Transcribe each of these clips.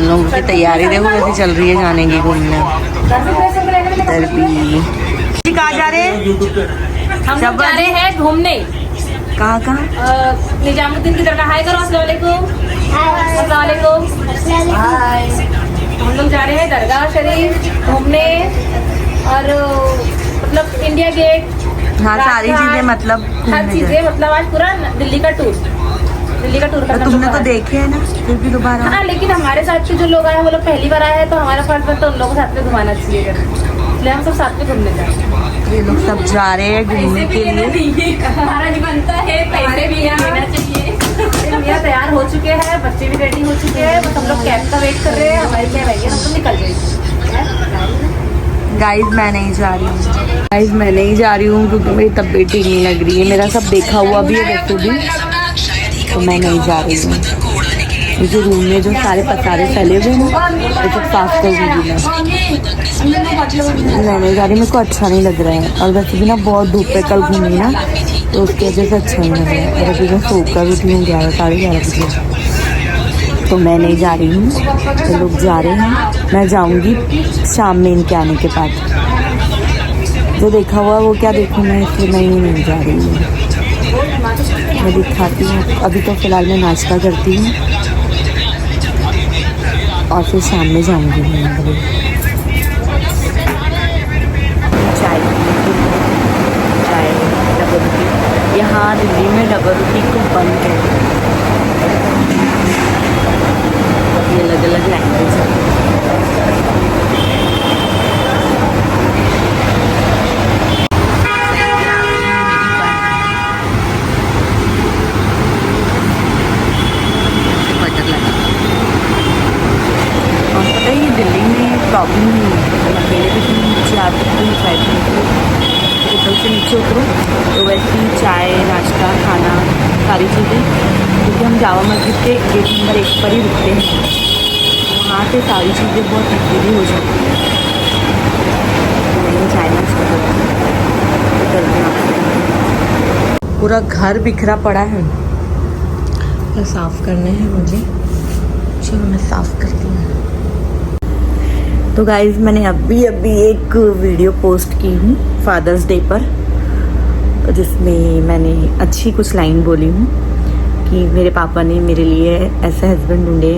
लोगों की तैयारी देखो कैसी चल रही है जाने की घूमने। इधर भी कहाँ जा रहे हैं? हम लोग जा रहे हैं घूमने। कहाँ कहाँ? निजामुद्दीन की दरगाह। हाय करो। अस्सलाम वालेकुम। अस्सलाम वालेकुम। हाय। हम लोग जा रहे हैं दरगाह शरीफ घूमने और मतलब इंडिया गेट। हाँ सारी चीजें मतलब हर चीजें मतलब आज पूरा दिल्ली का टूर करना। तुमने तो देखे है ना फिर भी दोबारा? हाँ लेकिन हमारे साथ के जो लोग आए वो लोग पहली बार आए हैं तो हमारा फर्ज बनता है उन लोगों को साथ में घुमाना चाहिए, इसलिए हम सब साथ में घूमने जा रहे हैं। ये लोग सब जा रहे हैं घूमने के लिए। हमारा भी बनता है, पैसे भी लेना चाहिए। भैया तैयार हो चुके हैं, बच्चे भी रेडी हो चुके हैं, बस हम लोग कैब का वेट कर रहे हैं। हमारी कैब आएगी हम तो निकल जाएंगे। गाइस मैं नहीं जा रही हूँ, गाइस मैं नहीं जा रही हूँ क्योंकि मेरी तबीयत ठीक नहीं लग रही है। मेरा सब देखा हुआ भी है वैसे भी, तो मैं नहीं जा रही हूँ। ये जो रूम में जो सारे पसारे फैले हुए हैं ये सब साफ कर दूँगी मैं नहीं जा रही। मेरे को अच्छा नहीं लग रहा है और वैसे भी ना बहुत धूप है, कल घूमी ना तो उसकी वजह से अच्छा नहीं लग रहा है। और अभी मैं सोकर उठी हूँ 11-11:30 बजे, तो मैं नहीं जा रही हूँ। तो लोग जा रहे हैं, मैं जाऊँगी शाम में इनके आने के बाद। जो देखा हुआ वो क्या देखूँ मैं, इसलिए मैं ही नहीं जा रही हूँ। मैं दिखाती हूँ। अभी तो फ़िलहाल मैं नाश्ता करती हूँ और फिर शाम में जाऊँगी मैं। चाय डबल रोटी, यहाँ दिल्ली में डबल रोटी को बंद है। ये अलग अलग लैंग्वेज है। दिल्ली में प्रॉब्लम नहीं है, अकेले भी तुम नीचे आ सकते हो चाय पीने के। होटल से नीचे उतरो तो वैसे ही चाय नाश्ता खाना सारी चीज़ें, क्योंकि हम जामा मस्जिद के गेट नंबर 1 पर ही रुकते हैं, वहाँ से सारी चीज़ें बहुत इजीली हो जाती हैं। तो चाय नाश्ता पूरा घर बिखरा पड़ा है, तो साफ़ करने हैं मुझे। चलो मैं साफ़ करती हूँ। तो गाइज़ मैंने अभी एक वीडियो पोस्ट की हूँ फादर्स डे पर, जिसमें मैंने अच्छी कुछ लाइन बोली हूँ कि मेरे पापा ने मेरे लिए ऐसा हस्बैंड ढूंढे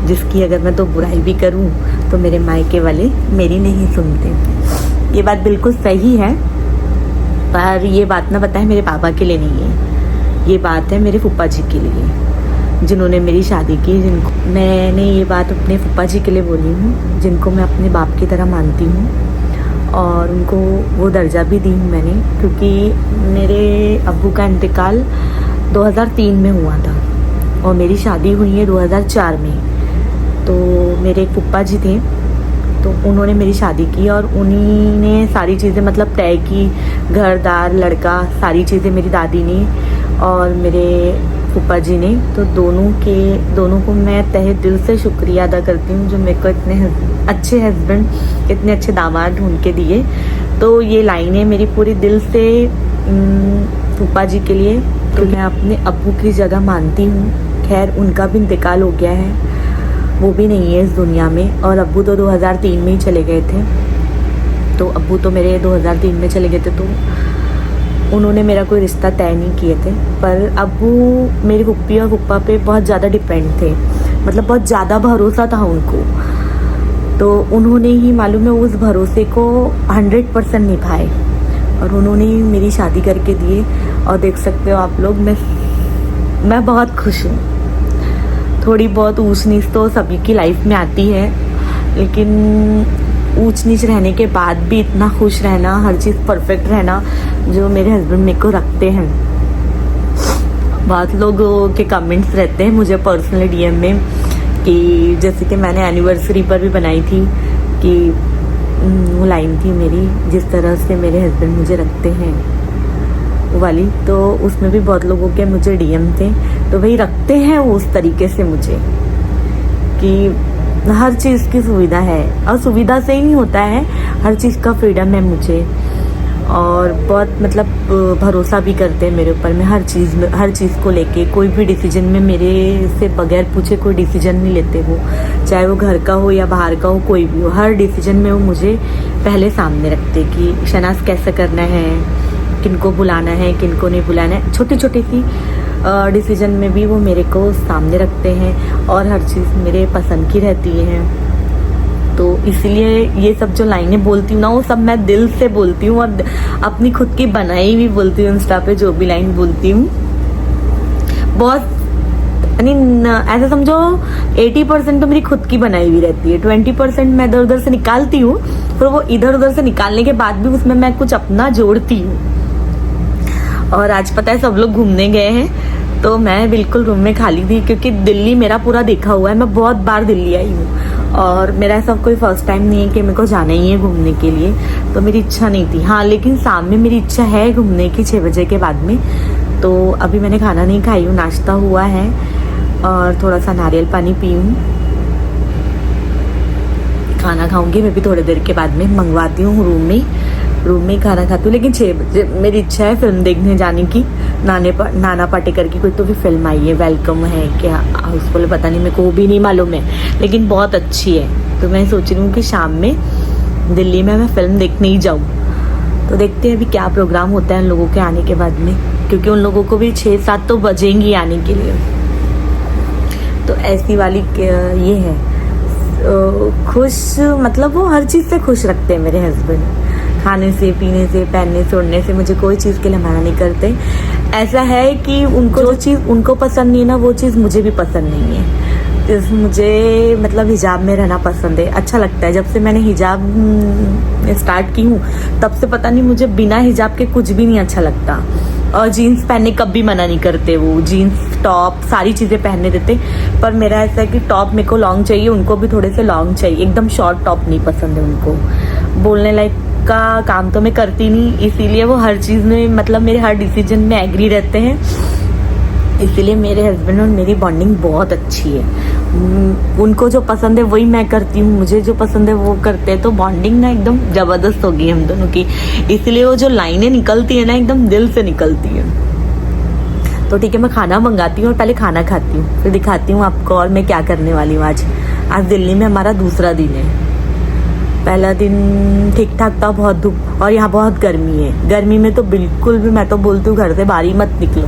जिसकी अगर मैं तो बुराई भी करूँ तो मेरे मायके वाले मेरी नहीं सुनते। ये बात बिल्कुल सही है, पर ये बात ना बताए मेरे पापा के लिए नहीं है, ये बात है मेरे फूफा जी के लिए जिन्होंने मेरी शादी की। जिनको मैंने ये बात अपने फूफा जी के लिए बोली हूँ, जिनको मैं अपने बाप की तरह मानती हूँ और उनको वो दर्जा भी दी हूँ मैंने, क्योंकि मेरे अब्बू का इंतकाल 2003 में हुआ था और मेरी शादी हुई है 2004 में। तो मेरे फूफा जी थे तो उन्होंने मेरी शादी की और उन्हीं ने सारी चीज़ें मतलब तय की, घर दार लड़का सारी चीज़ें मेरी दादी ने और मेरे फूफा जी ने। तो दोनों को मैं तहे दिल से शुक्रिया अदा करती हूँ जो मेरे को इतने अच्छे हस्बैंड इतने अच्छे दामाद ढूंढ के दिए। तो ये लाइनें मेरी पूरी दिल से फूफा जी के लिए, तो मैं अपने अब्बू की जगह मानती हूँ। खैर उनका भी इंतकाल हो गया है, वो भी नहीं है इस दुनिया में, और अब्बू तो 2003 में ही चले गए थे। तो अब्बू तो मेरे 2003 में चले गए थे, तो उन्होंने मेरा कोई रिश्ता तय नहीं किए थे। पर अब्बू मेरी फुप्पी और फुप्पा पे बहुत ज़्यादा डिपेंड थे, मतलब बहुत ज़्यादा भरोसा था उनको। तो उन्होंने ही मालूम है उस भरोसे को 100% निभाए और उन्होंने ही मेरी शादी करके दिए। और देख सकते हो आप लोग, मैं बहुत खुश हूँ। थोड़ी बहुत ऊंच नीच तो सभी की लाइफ में आती है, लेकिन ऊंच नीच रहने के बाद भी इतना खुश रहना, हर चीज़ परफेक्ट रहना जो मेरे हस्बैंड मेरे को रखते हैं। बहुत लोगों के कमेंट्स रहते हैं मुझे पर्सनली डीएम में कि जैसे कि मैंने एनिवर्सरी पर भी बनाई थी कि वो लाइन थी मेरी, जिस तरह से मेरे हस्बैंड मुझे रखते हैं वो वाली। तो उसमें भी बहुत लोगों के मुझे डीएम थे, तो वही रखते हैं उस तरीके से मुझे कि हर चीज़ की सुविधा है, और सुविधा से ही नहीं होता है, हर चीज़ का फ्रीडम है मुझे। और बहुत मतलब भरोसा भी करते हैं मेरे ऊपर में हर चीज़ को लेके। कोई भी डिसीजन में मेरे से बगैर पूछे कोई डिसीजन नहीं लेते वो, चाहे वो घर का हो या बाहर का हो, कोई भी हो। हर डिसीजन में वो मुझे पहले सामने रखते कि शनाज कैसे करना है, किनको बुलाना है, किनको नहीं बुलाना है। छोटी छोटी सी डिसीजन में भी वो मेरे को सामने रखते हैं और हर चीज़ मेरे पसंद की रहती है। तो इसलिए ये सब जो लाइनें बोलती हूँ ना, वो सब मैं दिल से बोलती हूँ और अपनी खुद की बनाई भी बोलती हूँ। इंस्टा पे जो भी लाइन बोलती हूँ बहुत ऐसा समझो 80% तो मेरी खुद की बनाई हुई रहती है, 20% मैं इधर उधर से निकालती हूँ, फिर वो इधर उधर से निकालने के बाद भी उसमें मैं कुछ अपना जोड़ती हूँ। और आज पता है सब लोग घूमने गए हैं तो मैं बिल्कुल रूम में खाली थी, क्योंकि दिल्ली मेरा पूरा देखा हुआ है। मैं बहुत बार दिल्ली आई हूँ और मेरा ऐसा कोई फर्स्ट टाइम नहीं है कि मेरे को जाना ही है घूमने के लिए, तो मेरी इच्छा नहीं थी। हाँ, लेकिन शाम में मेरी इच्छा है घूमने की 6 बजे के बाद में। तो अभी मैंने खाना नहीं खाई हूँ, नाश्ता हुआ है और थोड़ा सा नारियल पानी पी हूँ। खाना खाऊंगी मैं भी थोड़ी देर के बाद में, मंगवाती हूँ रूम में ही खाना खाती हूँ। लेकिन 6 बजे मेरी इच्छा है फिल्म देखने जाने की। नाना पाटेकर की कोई तो भी फिल्म आई है, वेलकम है क्या हाउसफुल, पता नहीं, मेरे को भी नहीं मालूम है, लेकिन बहुत अच्छी है। तो मैं सोच रही हूँ कि शाम में दिल्ली में मैं फिल्म देखने ही जाऊँ। तो देखते हैं अभी क्या प्रोग्राम होता है उन लोगों के आने के बाद में, क्योंकि उन लोगों को भी 6-7 तो बजेंगी आने के लिए। तो ऐसी वाली ये है। खुश मतलब वो हर चीज़ से खुश रखते हैं मेरे हस्बैंड। खाने से, पीने से, पहनने से, उड़ने से, मुझे कोई चीज़ के लिए मना नहीं करते। ऐसा है कि उनको जो चीज़ उनको पसंद नहीं है ना, वो चीज़ मुझे भी पसंद नहीं है। मुझे मतलब हिजाब में रहना पसंद है, अच्छा लगता है। जब से मैंने हिजाब स्टार्ट की हूँ तब से पता नहीं मुझे बिना हिजाब के कुछ भी नहीं अच्छा लगता। और जीन्स पहनने कभी मना नहीं करते वो, जीन्स टॉप सारी चीज़ें पहनने देते। पर मेरा ऐसा है कि टॉप मेरे को लॉन्ग चाहिए, उनको भी थोड़े से लॉन्ग चाहिए, एकदम शॉर्ट टॉप नहीं पसंद है उनको। बोलने लायक का काम तो मैं करती नहीं, इसीलिए वो हर चीज़ में मतलब मेरे हर डिसीजन में एग्री रहते हैं। इसीलिए मेरे हस्बैंड और मेरी बॉन्डिंग बहुत अच्छी है। उनको जो पसंद है वही मैं करती हूँ, मुझे जो पसंद है वो करते हैं। तो बॉन्डिंग ना एकदम ज़बरदस्त होगी हम दोनों की। इसलिए वो जो लाइनें निकलती है ना, एकदम दिल से निकलती है। तो ठीक है, मैं खाना मंगाती हूँ और पहले खाना खाती हूँ, फिर दिखाती हूँ आपको और मैं क्या करने वाली हूँ। आज दिल्ली में हमारा दूसरा दिन है। पहला दिन ठीक ठाक था, बहुत धूप और यहाँ बहुत गर्मी है। गर्मी में तो बिल्कुल भी मैं तो बोलती हूँ घर से बाहर ही मत निकलो।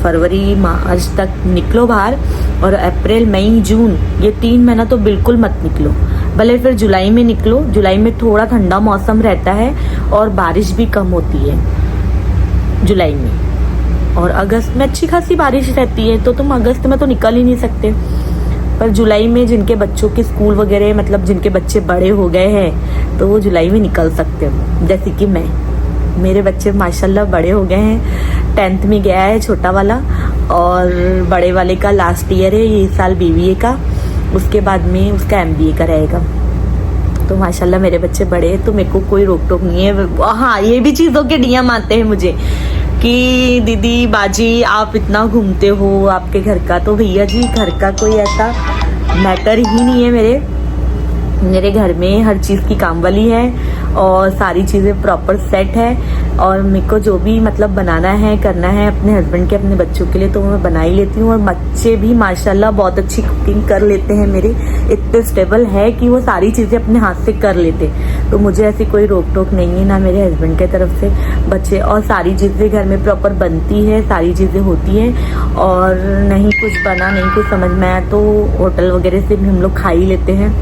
फरवरी मार्च तक निकलो बाहर, और अप्रैल मई जून ये 3 महीना तो बिल्कुल मत निकलो। भले फिर जुलाई में निकलो, जुलाई में थोड़ा ठंडा मौसम रहता है और बारिश भी कम होती है जुलाई में। और अगस्त में अच्छी खासी बारिश रहती है, तो तुम अगस्त में तो निकल ही नहीं सकते। पर जुलाई में जिनके बच्चों के स्कूल वगैरह मतलब जिनके बच्चे बड़े हो गए हैं तो वो जुलाई में निकल सकते हो। जैसे कि मेरे बच्चे माशाल्लाह बड़े हो गए हैं। 10th में गया है छोटा वाला, और बड़े वाले का लास्ट ईयर है ये साल BBA का, उसके बाद में उसका MBA का रहेगा। तो माशाल्लाह मेरे बच्चे बड़े हैं, तो मेरे को कोई रोक टोक नहीं है। हाँ, ये भी चीज़ों के DM आते हैं मुझे कि दीदी बाजी आप इतना घूमते हो, आपके घर का। तो भैया जी घर का कोई ऐसा मैटर ही नहीं है। मेरे घर में हर चीज़ की कामवाली है और सारी चीज़ें प्रॉपर सेट है। और मेरे को जो भी मतलब बनाना है, करना है अपने हस्बैंड के, अपने बच्चों के लिए, तो मैं बना ही लेती हूँ। और बच्चे भी माशाल्लाह बहुत अच्छी कुकिंग कर लेते हैं मेरे, इतने स्टेबल है कि वो सारी चीज़ें अपने हाथ से कर लेते। तो मुझे ऐसी कोई रोक टोक नहीं है ना मेरे हस्बैंड की तरफ से। बच्चे और सारी चीज़ें घर में प्रॉपर बनती है, सारी चीज़ें होती हैं। और नहीं कुछ बना, नहीं कुछ समझ में आया तो होटल वगैरह से भी हम लोग खा ही लेते हैं।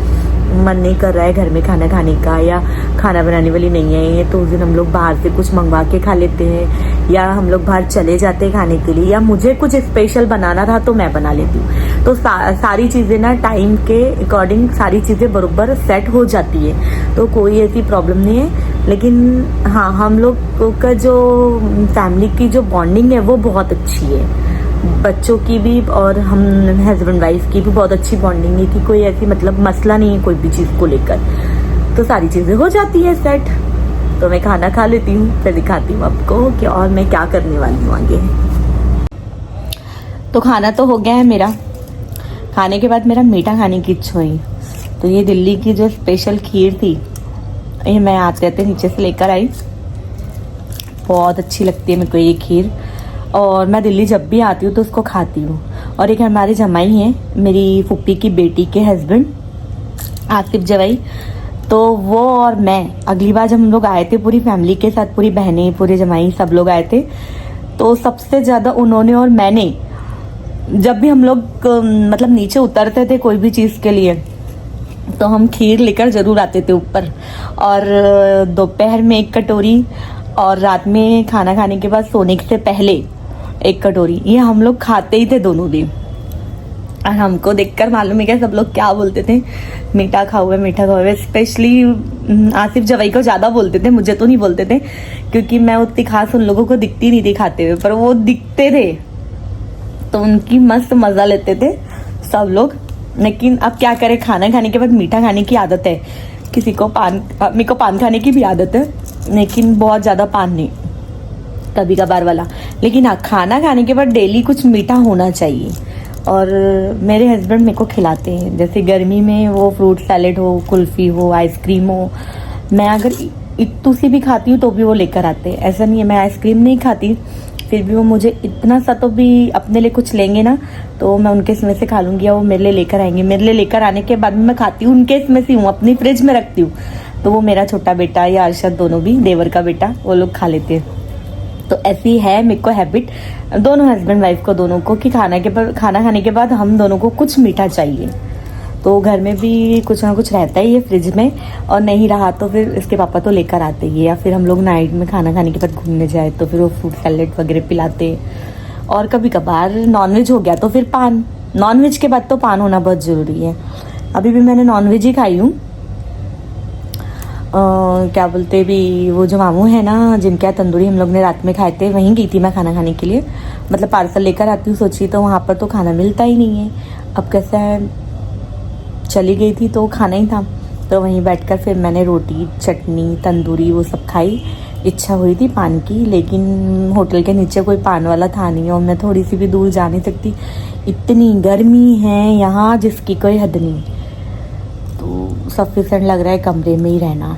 मन नहीं कर रहा है घर में खाना खाने का, या खाना बनाने वाली नहीं है, तो उस दिन हम लोग बाहर से कुछ मंगवा के खा लेते हैं, या हम लोग बाहर चले जाते हैं खाने के लिए, या मुझे कुछ स्पेशल बनाना था तो मैं बना लेती हूँ। तो सारी चीज़ें ना टाइम के अकॉर्डिंग सारी चीज़ें बराबर सेट हो जाती है, तो कोई ऐसी प्रॉब्लम नहीं है। लेकिन हाँ, हम लोग का जो फैमिली की जो बॉन्डिंग है वो बहुत अच्छी है। बच्चों की भी और हम हस्बैंड वाइफ की भी बहुत अच्छी बॉन्डिंग है कि कोई ऐसी मतलब मसला नहीं है कोई भी चीज़ को लेकर। तो सारी चीज़ें हो जाती है सेट। तो मैं खाना खा लेती हूँ, फिर दिखाती हूँ आपको कि और मैं क्या करने वाली हूँ आगे। तो खाना तो हो गया है मेरा। खाने के बाद मेरा मीठा खाने की इच्छा हुई, तो ये दिल्ली की जो स्पेशल खीर थी ये मैं आते आते नीचे से लेकर आई। बहुत अच्छी लगती है मेरे को ये खीर, और मैं दिल्ली जब भी आती हूँ तो उसको खाती हूँ। और एक हमारे जमाई हैं, मेरी फूफी की बेटी के हस्बैंड आसिफ जवाई, तो वो और मैं अगली बार जब हम लोग आए थे पूरी फैमिली के साथ, पूरी बहनें पूरे जमाई सब लोग आए थे, तो सबसे ज़्यादा उन्होंने और मैंने, जब भी हम लोग मतलब नीचे उतरते थे कोई भी चीज़ के लिए तो हम खीर लेकर ज़रूर आते थे ऊपर। और दोपहर में 1 कटोरी और रात में खाना खाने के बाद सोने से पहले 1 कटोरी, ये हम लोग खाते ही थे दोनों दिन। और हमको देखकर मालूम है क्या सब लोग क्या बोलते थे, मीठा खाओ है, मीठा खाओ है। स्पेशली आसिफ जवाई को ज़्यादा बोलते थे, मुझे तो नहीं बोलते थे क्योंकि मैं उतनी खास उन लोगों को दिखती नहीं थी खाते हुए, पर वो दिखते थे तो उनकी मस्त मज़ा लेते थे सब लोग। लेकिन अब क्या करें, खाना खाने के बाद मीठा खाने की आदत है किसी को, मेरे को पान खाने की भी आदत है, लेकिन बहुत ज़्यादा पान नहीं, कभी कभार वाला। लेकिन हाँ, खाना खाने के बाद डेली कुछ मीठा होना चाहिए। और मेरे हस्बैंड मेरे को खिलाते हैं, जैसे गर्मी में वो फ्रूट सैलेड हो, कुल्फ़ी हो, आइसक्रीम हो, मैं अगर इतू सी भी खाती हूँ तो भी वो लेकर आते हैं। ऐसा नहीं है मैं आइसक्रीम नहीं खाती, फिर भी वो मुझे इतना सा तो भी अपने लिए कुछ लेंगे ना तो मैं उनके इसमें से खा लूँगी, या वो मेरे लिए लेकर आएंगे। मेरे लिए लेकर आने के बाद मैं खाती हूँ, उनके इसमें से हूँ, अपनी फ्रिज में रखती हूँ, तो वो मेरा छोटा बेटा या अरशद दोनों भी, देवर का बेटा, वो लोग खा लेते हैं। तो ऐसी है मेरे को हैबिट, दोनों हस्बैंड वाइफ को दोनों को, कि खाना खाने के बाद हम दोनों को कुछ मीठा चाहिए। तो घर में भी कुछ ना कुछ रहता ही है फ्रिज में, और नहीं रहा तो फिर इसके पापा तो लेकर आते ही है, या फिर हम लोग नाइट में खाना खाने के बाद घूमने जाए तो फिर वो फ्रूट सैलेड वगैरह पिलाते। और कभी कभार नॉनवेज हो गया तो फिर पान, नॉनवेज के बाद तो पान होना बहुत ज़रूरी है। अभी भी मैंने नॉनवेज ही खाई हूँ। क्या बोलते भी, वो जो मामू है ना जिनके यहाँ तंदूरी हम लोग ने रात में खाए थे, वहीं गई थी मैं खाना खाने के लिए, मतलब पार्सल लेकर आती हूँ सोची, तो वहाँ पर तो खाना मिलता ही नहीं है। अब कैसा है, चली गई थी तो खाना ही था, तो वहीं बैठकर फिर मैंने रोटी चटनी तंदूरी वो सब खाई। इच्छा हुई थी पान की, लेकिन होटल के नीचे कोई पान वाला था नहीं, और मैं थोड़ी सी भी दूर जा नहीं सकती, इतनी गर्मी है यहाँ जिसकी कोई हद नहीं। तो सफिशिएंट लग रहा है कमरे में ही रहना।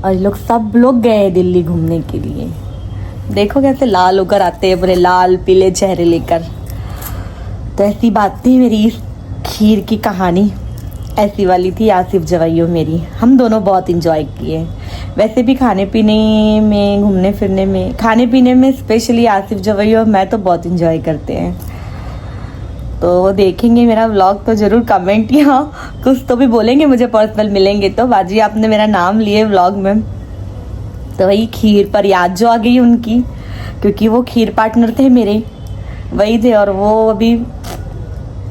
और लोग सब लोग गए दिल्ली घूमने के लिए, देखो कैसे लाल होकर आते हैं, पूरे लाल पीले चेहरे लेकर। तो ऐसी बात थी मेरी इस खीर की कहानी, ऐसी वाली थी आसिफ जवाइयों मेरी। हम दोनों बहुत इंजॉय किए, वैसे भी खाने पीने में, घूमने फिरने में, खाने पीने में स्पेशली आसिफ जवाइयों मैं तो बहुत इंजॉय करते हैं। तो देखेंगे मेरा व्लॉग तो ज़रूर कमेंट या कुछ तो भी बोलेंगे, मुझे पर्सनल मिलेंगे तो बाजी आपने मेरा नाम लिए व्लॉग में। तो वही खीर पर याद जो आ गई उनकी, क्योंकि वो खीर पार्टनर थे मेरे, वही थे, और वो अभी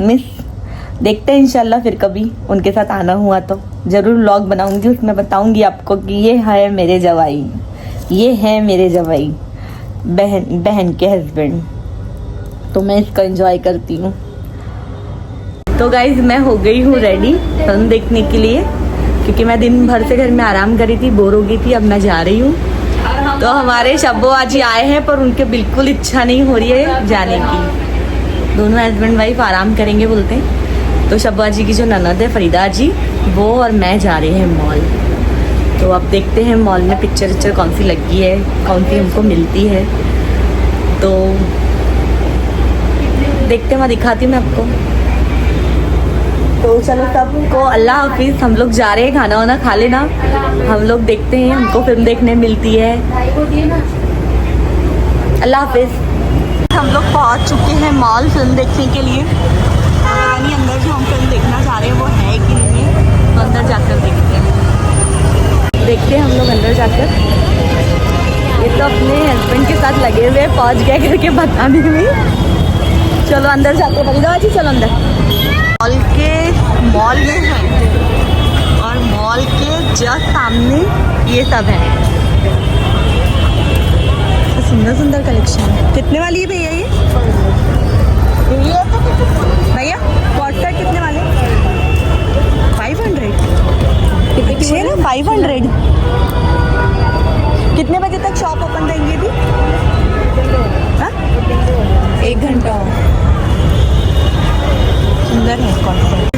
मिस, देखते हैं इंशाल्लाह फिर कभी उनके साथ आना हुआ तो ज़रूर व्लॉग बनाऊंगी, उसमें बताऊंगी आपको कि ये है मेरे जवाई, ये है मेरे जवाई, बहन के हस्बैंड। तो मैं इसका एंजॉय करती हूँ। तो गाइज मैं हो गई हूँ रेडी फिल्म देखने के लिए, क्योंकि मैं दिन भर से घर में आराम करी थी, बोर हो गई थी, अब मैं जा रही हूँ। तो हमारे शब्बो आज आए हैं पर उनके बिल्कुल इच्छा नहीं हो रही है जाने की, दोनों हस्बैंड वाइफ आराम करेंगे बोलते हैं। तो शब्बा जी की जो ननद है फरीदा जी, वो और मैं जा रहे हैं मॉल। तो अब देखते हैं मॉल में पिक्चर कौन सी लगी है, कौन सी हमको मिलती है, तो देखते हैं, मैं दिखाती हूँ मैं आपको। तो चलो सबको अल्लाह हाफिज़, हम लोग जा रहे हैं, खाना वाना खा लेना, हम लोग देखते हैं हमको फिल्म देखने मिलती है। अल्लाह हाफिज़। हम लोग पहुंच चुके हैं मॉल फिल्म देखने के लिए, यानी अंदर जो हम फिल्म देखना चाह रहे हैं वो है कि नहीं है, तो अंदर जाकर देखते हैं हम लोग अंदर जाकर। ये तो अपने हस्बैंड के साथ लगे हुए पहुंच गए करके बताने में। चलो अंदर जाके फरीदा जी, चलो अंदर। मॉल में है, और मॉल के जस्ट सामने ये सब है, सुंदर सुंदर कलेक्शन है। कितने वाली है भैया ये भैया कॉट सेट कितने वाले? 500 अच्छे ना, 500। कितने बजे तक शॉप ओपन रहेंगी अभी? हाँ 1 घंटा। सुंदर है कॉन्सेप्ट।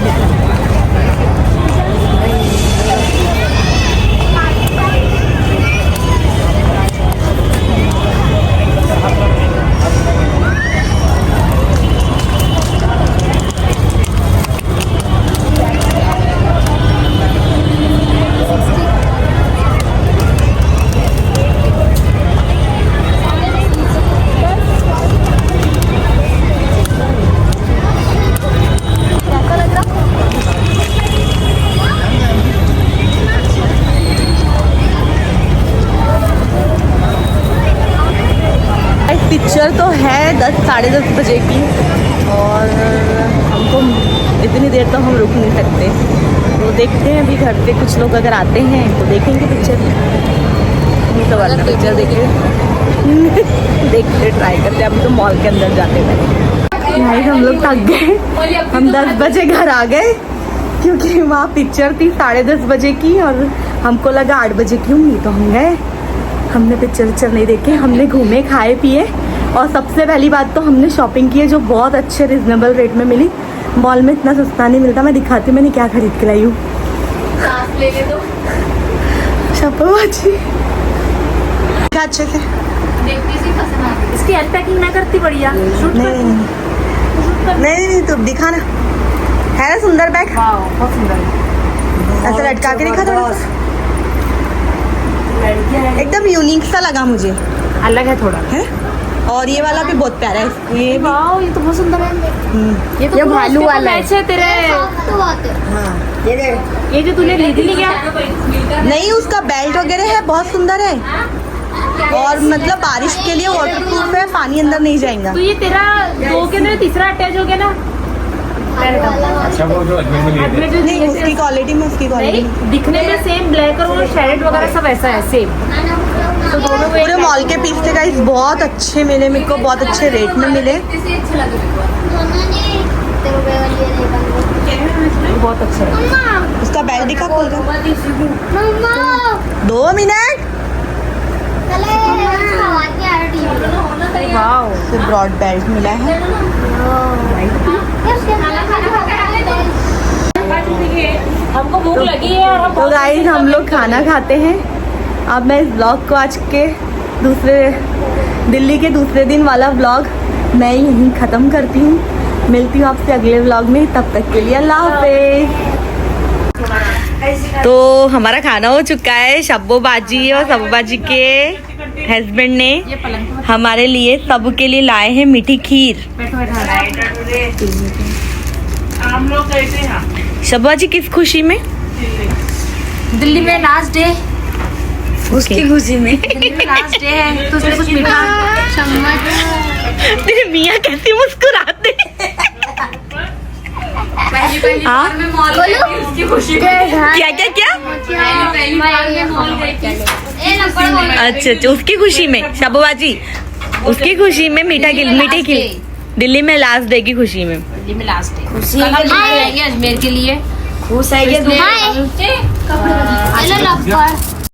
बजे की, और हमको इतनी देर तो हम रुक नहीं सकते, तो देखते हैं अभी घर पे कुछ लोग अगर आते हैं तो देखेंगे पिक्चर, नहीं तो वाला पिक्चर देखते ट्राई करते हैं। अभी तो मॉल के अंदर जाते हैं। भाई हम लोग थक गए, हम 10 बजे घर आ गए क्योंकि वहाँ पिक्चर थी 10:30 बजे की और हमको लगा 8 बजे की होंगी, तो हम गए। हमने पिक्चर नहीं देखे, हमने घूमे खाए पिए, और सबसे पहली बात तो हमने शॉपिंग की है जो बहुत अच्छे रिजनेबल रेट में मिली। मॉल में इतना सस्ता नहीं मिलता। मैं दिखाती हूँ मैंने क्या खरीद के लाई हूँ। शपवाची अच्छे से इसकी अनपैकिंग मैं करती बढ़िया। नहीं तुम दिखाना, है ना सुंदर बैग, बहुत सुंदर, ऐसा लटका के दिखा थोड़ा सा, एकदम यूनिक सा लगा मुझे, अलग है थोड़ा है। और ये वाला भी बहुत प्यारा है, ये भी वाओ, ये तो बहुत सुंदर है। ये भालू वाला है। है तेरे, हाँ ये जो तूने ली थी क्या? नहीं, उसका बेल्ट वगैरह है, बहुत सुंदर है, और मतलब बारिश के लिए वाटर प्रूफ है, पानी अंदर नहीं जाएगा। तो ये तेरा 2 के अंदर तीसरा अटैच हो गया ना? अच्छा वो जो अजमेर में लिए थे। में जो नहीं, उसकी क्वालिटी में, उसकी क्वालिटी नहीं, दिखने में सेम ब्लैक और वो शेडेड वगैरह सब ऐसा है सेम, तो दोनों को पूरे मॉल के पीस थे गाइस, बहुत अच्छे मिले मेरे को, बहुत अच्छे रेट में मिले। बहुत अच्छा है। उसका बेल्ट दिखा खोल कर, 2 मिनट। वाओ, फिर ब्रॉड बेल्ट मिला है। हमको भूख लगी है और तो गाइस हम लोग खाना खाते हैं। अब मैं इस ब्लॉग को आज के दिल्ली के दूसरे दिन वाला ब्लॉग मैं यहीं ख़त्म करती हूँ। मिलती हूँ आपसे अगले ब्लॉग में, तब तक के लिए अल्लाह हाफिज़। तो हमारा खाना हो चुका है। शब्बो बाजी और शब्बो बाजी के हस्बैंड ने हमारे लिए, सबके लिए लाए हैं मीठी खीर। हम लोग कैसे हैं? शब्बो बाजी किस खुशी में? दिल्ली में लास्ट डे, उसकी खुशी में। दिल्ली में लास्ट डे है, तो उसमें कुछ मीठा तेरे मियाँ कैसे मुस्कुराते। हाँ? उसकी खुशी में क्या क्या क्या? अच्छा अच्छा, उसकी खुशी में शब्बो बाजी, उसकी खुशी में मीठी खीर। दिल्ली में लास्ट डे की खुशी में। दिल्ली में लास्ट डे, खुशी है अजमेर के लिए। खुश है ये। कपड़े